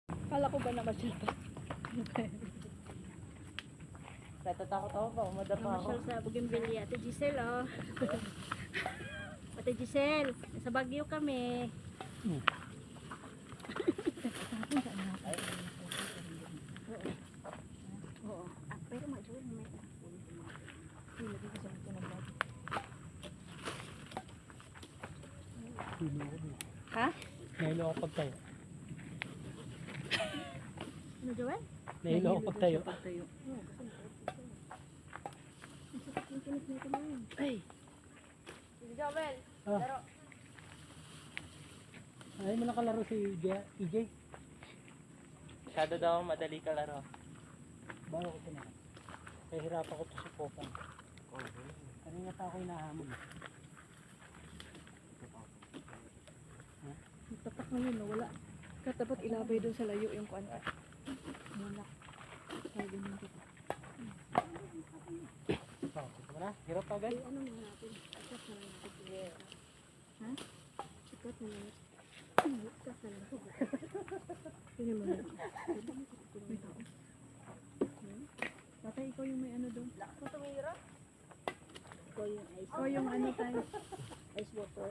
Kala ko ba namasyal pa? Natatakot ako pa, umada pa ako. Namasyal sa Bougainvillea. Ate Giselle, oh. Ate Giselle, sa Baguio kami. Oo. Ah, pero ma-join mo. Nilagay ko sa mga ng bag. Ha? Nahilo ako pagtayo. Ano, Joel? Nahilo ako pagtayo. Ay. Joel, Ah. laro. Ay mo nakalaro si EJ. Masyado daw madali ka laro. Bago ko na. Kaya hirap ako to supokan. Kanina pa ako hinahamon. Nagtatak na yun, wala. Katapat ilabay doon sa layo yung kuan. Mula. Kaya ganun dito. Oh, wala, hirap agad. Ay, ano na natin? Ikat na lang natin. Ha? Ikat na lang. Ikat na lang. Tingnan mo na. May tao. Tatay, ikaw yung may ano doon. Lakas mo tumira? Ikaw yung ice. Ikaw yung ano tayo. Ice water.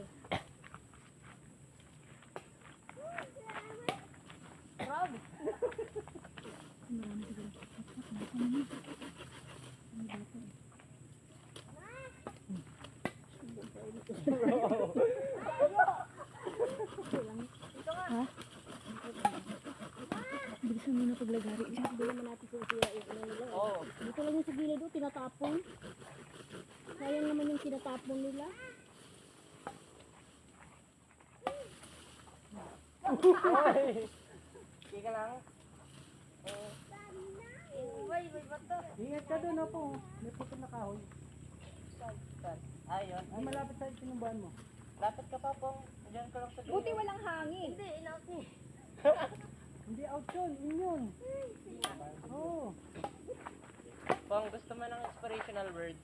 Rob! Marami siguro. Ha? Bilisan mo na paglagari dyan. Hindi naman natin siya yung ano nila. Oo. Dito lang yung sa gilid doon, tinatapon. Sayang naman yung tinatapon nila. Sige ka lang. May bato. Ingat ka doon ako. May putol na kahoy. Ayun. Ay malapit sa tinumbahan mo. Lapit ka pa pong. Diyan ka lang sa Buti walang hangin. Hindi, inaot ni. Hindi out yun, in yun. Oo. Pong, gusto mo ng inspirational words?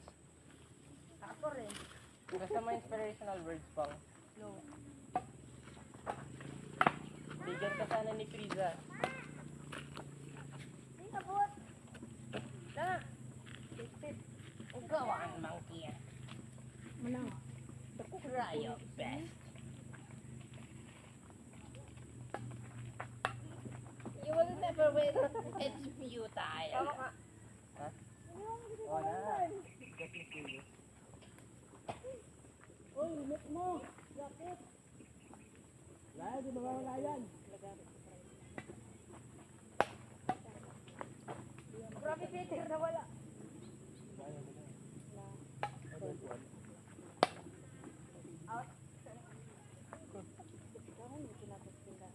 Ako rin. Gusto mo inspirational words, Pong? No. Bigyan ka sana ni Friza. Ay, abot. Na! Ikaw ang monkey. Manang. Try your best. You will never win. It's futile. Tama ka. Ha? Wala. Uy, limit mo. Bakit? Wala, di ba wala yan? Grabe, Peter, nawala.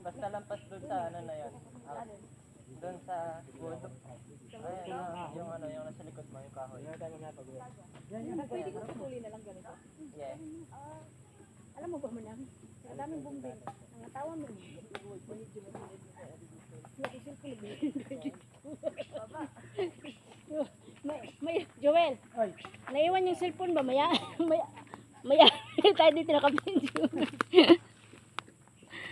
Basta lampas doon sa ano na yun. Doon sa wood. Ay, yung ano, yung nasa likod mo, yung kahoy. Pwede ko patuloy na lang ganito. Yeah. Alam mo ba mo lang? Ang daming bumbing. Ang natawa mo. May, Joel, Ay, naiwan yung cellphone ba? Maya tayo dito nakapinyo.